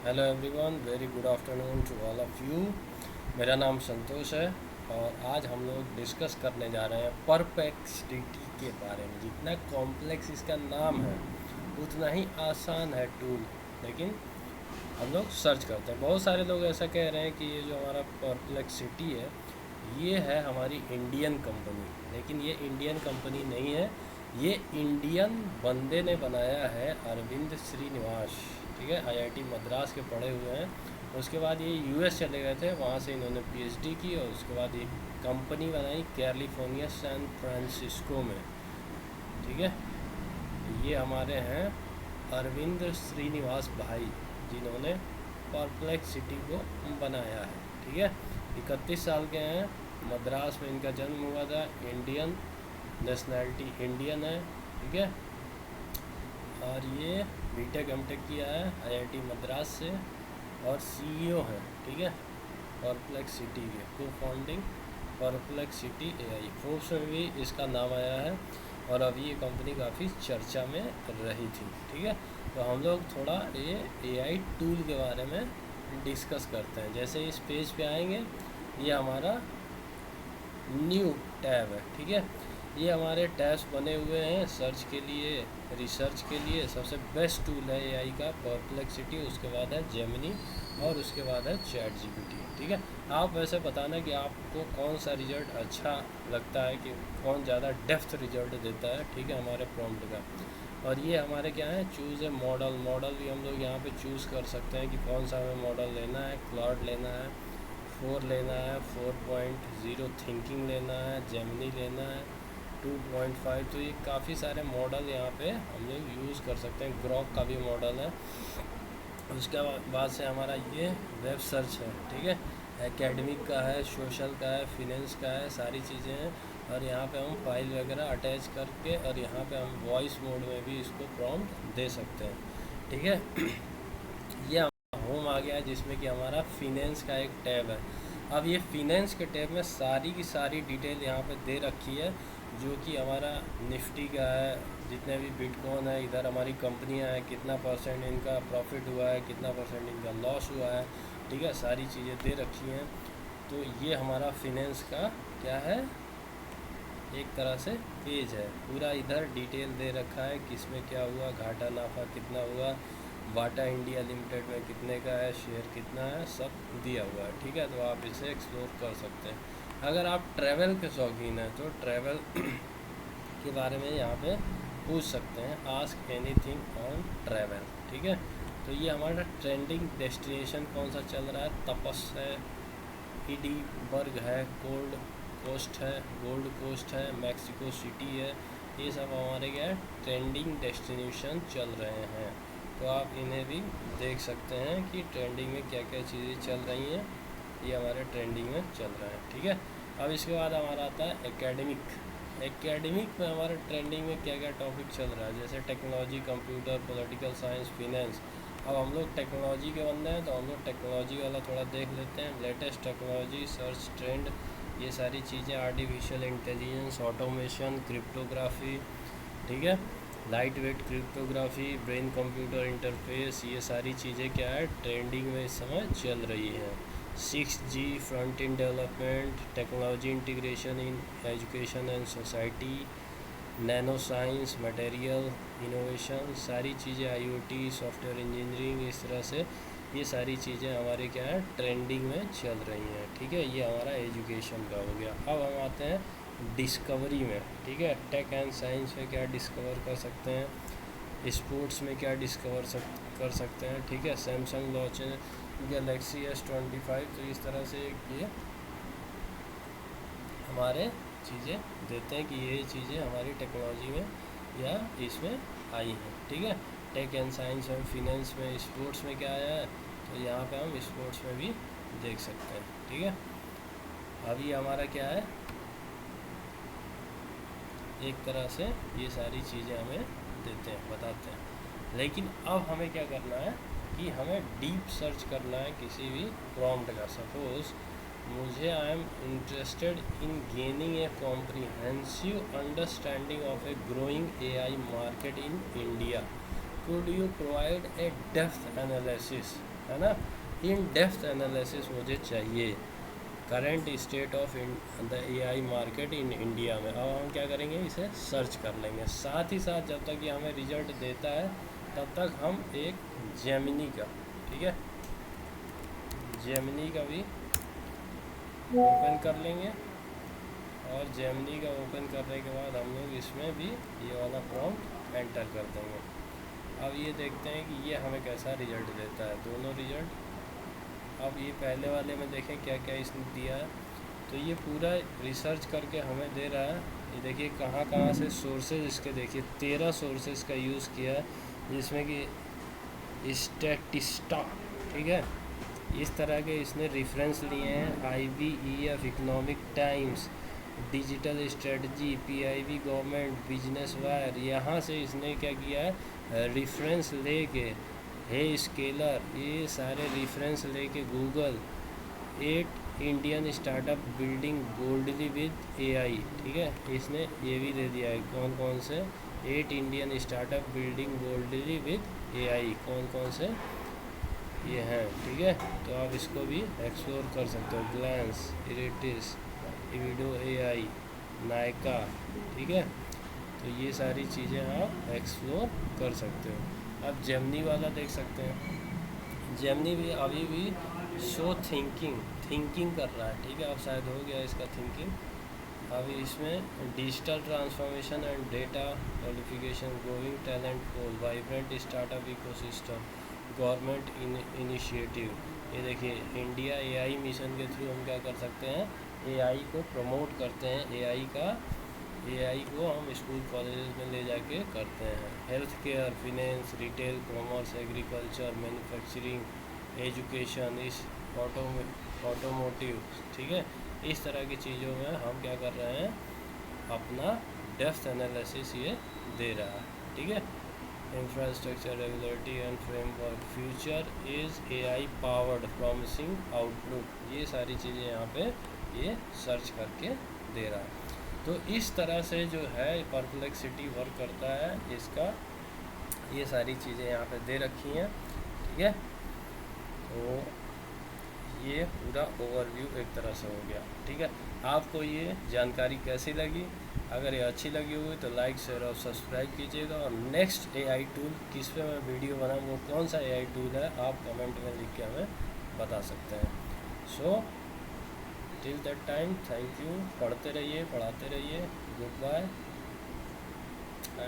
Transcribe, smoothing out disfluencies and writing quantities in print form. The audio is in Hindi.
Hello everyone, very good afternoon to all of you. मेरा नाम संतोष है और आज हम लोग डिस्कस करने जा रहे हैं परप्लेक्सिटी के बारे में। जितना कॉम्प्लेक्स इसका नाम है उतना ही आसान है टूल, लेकिन हम लोग सर्च करते हैं। बहुत सारे लोग ऐसा कह रहे हैं कि ये जो हमारा परप्लेक्सिटी है ये है हमारी इंडियन कंपनी, लेकिन ये इंडियन कंपनी नहीं है। ये इंडियन बंदे ने बनाया है, अरविंद श्रीनिवास। ठीक है, आईआईटी मद्रास के पढ़े हुए हैं। उसके बाद ये यूएस चले गए थे, वहाँ से इन्होंने पीएचडी की और उसके बाद ये कंपनी बनाई कैलिफोर्निया सैन फ्रांसिस्को में। ठीक है, ये हमारे हैं अरविंद श्रीनिवास भाई, जिन्होंने परप्लेक्सिटी को बनाया है। ठीक है, 31 साल के हैं, मद्रास में इनका जन्म हुआ था, इंडियन नेशनैलिटी इंडियन है। ठीक है, और ये बीटेक एमटेक किया है आईआईटी मद्रास से और सीईओ है। ठीक है, परप्लेक्सिटी के को फाउंडिंग परप्लेक्सिटी एआई, फोर्ब्स में भी इसका नाम आया है और अभी ये कंपनी काफ़ी चर्चा में रही थी। ठीक है, तो हम लोग थोड़ा ये एआई टूल के बारे में डिस्कस करते हैं। जैसे इस पेज पे आएंगे, ये हमारा न्यू टैब है। ठीक है, ये हमारे टैब्स बने हुए हैं सर्च के लिए, रिसर्च के लिए। सबसे बेस्ट टूल है एआई का परप्लेक्सिटी, उसके बाद है जेमिनी और उसके बाद है चैट जीपीटी। ठीक है, आप वैसे बताना कि आपको कौन सा रिजल्ट अच्छा लगता है, कि कौन ज़्यादा डेप्थ रिजल्ट देता है। ठीक है, हमारे प्रॉम्प्ट का। और ये हमारे क्या है, चूज़ ए मॉडल। मॉडल भी हम लोग यहाँ पे चूज़ कर सकते हैं कि कौन सा हमें मॉडल लेना है। क्लाउड लेना है, 4 लेना है, 4.0 थिंकिंग लेना है, जेमिनी लेना है, 2.5। तो ये काफ़ी सारे मॉडल यहाँ पे हम लोग यूज़ कर सकते हैं। ग्रॉक का भी मॉडल है। उसके बाद से हमारा ये वेब सर्च है। ठीक है, एकेडमिक का है, सोशल का है, फिनेंस का है, सारी चीज़ें हैं। और यहाँ पे हम फाइल वगैरह अटैच करके और यहाँ पे हम वॉइस मोड में भी इसको प्रॉम्प्ट दे सकते हैं। ठीक है, ये होम आ गया है, जिसमें कि हमारा फिनेंस का एक टैब है। अब ये फिनेंस के टैब में सारी की सारी डिटेल यहाँ पे दे रखी है, जो कि हमारा निफ्टी का है, जितने भी बिटकॉइन है, इधर हमारी कंपनियाँ हैं, कितना परसेंट इनका प्रॉफिट हुआ है, कितना परसेंट इनका लॉस हुआ है। ठीक है, सारी चीज़ें दे रखी हैं। तो ये हमारा फिनेंस का क्या है, एक तरह से पेज है। पूरा इधर डिटेल दे रखा है, किस में क्या हुआ, घाटा नाफा कितना हुआ, बाटा इंडिया लिमिटेड में कितने का है, शेयर कितना है, सब दिया हुआ है। ठीक है, तो आप इसे एक्सप्लोर कर सकते हैं। अगर आप ट्रैवल के शौकीन हैं तो ट्रैवल के बारे में यहाँ पे पूछ सकते हैं, आस्क एनीथिंग ऑन ट्रैवल। ठीक है, तो ये हमारा ट्रेंडिंग डेस्टिनेशन कौन सा चल रहा है, तपस है, इडीबर्ग है, कोल्ड कोस्ट है, गोल्ड कोस्ट है, मैक्सिको सिटी है। ये सब हमारे क्या है, ट्रेंडिंग डेस्टिनेशन चल रहे हैं। तो आप इन्हें भी देख सकते हैं कि ट्रेंडिंग में क्या क्या चीज़ें चल रही हैं। ये हमारे ट्रेंडिंग में चल रहा है। ठीक है, अब इसके बाद हमारा आता है एकेडमिक। एकेडमिक में हमारे ट्रेंडिंग में क्या क्या टॉपिक चल रहा है, जैसे technology, computer, political science, finance. अब हम लोग टेक्नोलॉजी के बंदे हैं, तो हम लोग टेक्नोलॉजी वाला थोड़ा देख लेते हैं। लेटेस्ट टेक्नोलॉजी, सर्च ट्रेंड, ये सारी चीज़ें, आर्टिफिशियल इंटेलिजेंस, ऑटोमेशन, क्रिप्टोग्राफी। ठीक है, light weight cryptography, brain computer interface, ये सारी चीज़ें क्या है, ट्रेंडिंग में इस समय चल रही हैं। 6G, front in development, technology integration in education and society, nano science, material innovation, सारी चीज़ें, आईओटी, सॉफ्टवेयर इंजीनियरिंग, इस तरह से ये सारी चीज़ें हमारे क्या है, ट्रेंडिंग में चल रही हैं। ठीक है, ये हमारा एजुकेशन का हो गया। अब हम आते हैं डिस्कवरी में। ठीक है, टेक एंड साइंस में क्या डिस्कवर कर सकते हैं, स्पोर्ट्स में क्या कर सकते हैं। ठीक है, सैमसंग लॉन्च गैलेक्सी S25। तो इस तरह से ये हमारे चीज़ें देते हैं कि ये चीज़ें हमारी टेक्नोलॉजी में या इसमें आई हैं। ठीक है, टेक एंड साइंस में, फिनेंस में, स्पोर्ट्स में क्या आया है, तो यहाँ पे हम स्पोर्ट्स में भी देख सकते हैं। ठीक है, अभी हमारा क्या है, एक तरह से ये सारी चीज़ें हमें देते हैं, बताते हैं। लेकिन अब हमें क्या करना है कि हमें डीप सर्च करना है किसी भी प्रॉम्प्ट का। सपोज़ मुझे I am interested in gaining A comprehensive understanding of a growing AI market in India. Could you provide a depth analysis, है ना, इन डेप्थ एनालिसिस मुझे चाहिए current state of the AI market in India में। अब हम क्या करेंगे, इसे सर्च कर लेंगे। साथ ही साथ जब तक ये हमें रिजल्ट देता है तब तक हम एक जेमिनी का, ठीक है, जेमिनी का भी ओपन कर लेंगे। और जेमिनी का ओपन करने के बाद हम लोग इसमें भी ये वाला प्रॉम्प्ट एंटर कर देंगे। अब ये देखते हैं कि ये हमें कैसा रिजल्ट देता है, दोनों रिजल्ट। अब ये पहले वाले में देखें क्या क्या इसने दिया है। तो ये पूरा रिसर्च करके हमें दे रहा है। ये देखिए कहाँ कहाँ से सोर्सेज इसके, देखिए 13 सोर्सेज का यूज़ किया है, जिसमें कि स्टैटिस्टा, ठीक है, इस तरह के इसने रेफरेंस लिए हैं। IBEF, economic times, digital strategy, PIB, government, business wire, यहाँ से इसने क्या किया है, रेफरेंस लेके, हे स्केलर, ये सारे रेफरेंस लेके Google, 8 Indian startup building boldly with AI, ठीक है, इसने ये भी दे दिया है कौन कौन से 8 Indian startup building boldly with AI, कौन कौन से ये हैं, ठीक है। तो आप इसको भी एक्सप्लोर कर सकते हो, ग्लैंस, इरेटिस, इविडो AI, नायका, ठीक है। तो ये सारी चीज़ें आप एक्सप्लोर कर सकते हो। अब जेमिनी वाला देख सकते हैं, जेमिनी भी अभी भी शो थिंकिंग कर रहा है, ठीक है। अब शायद हो गया इसका थिंकिंग। अभी इसमें digital transformation and data qualification, growing talent pool, vibrant startup ecosystem, government initiative. ये देखिए इंडिया AI मिशन के थ्रू हम क्या कर सकते हैं, AI को प्रमोट करते हैं। AI को हम स्कूल कॉलेज में ले जाके करते हैं। Health care, finance, retail, commerce, agriculture, manufacturing, education, इस ऑटोमोटिव, ठीक है। इस तरह की चीज़ों में हम क्या कर रहे हैं, अपना डेप्थ एनालिसिस ये दे रहा है, ठीक है। Infrastructure, regulatory and framework, future is AI powered, promising outlook, ये सारी चीज़ें यहाँ पे ये सर्च करके दे रहा है। तो इस तरह से जो है परप्लेक्सिटी वर्क करता है, इसका ये सारी चीज़ें यहाँ पे दे रखी हैं, ठीक है। तो ये पूरा ओवरव्यू एक तरह से हो गया, ठीक है। आपको ये जानकारी कैसी लगी? अगर ये अच्छी लगी हुई तो लाइक, शेयर और सब्सक्राइब कीजिएगा। और नेक्स्ट AI टूल किस पे मैं वीडियो बनाऊँ, वो कौन सा AI टूल है, आप कमेंट में लिख के हमें बता सकते हैं। So till that time, thank you. पढ़ते रहिए, पढ़ाते रहिए। Good bye.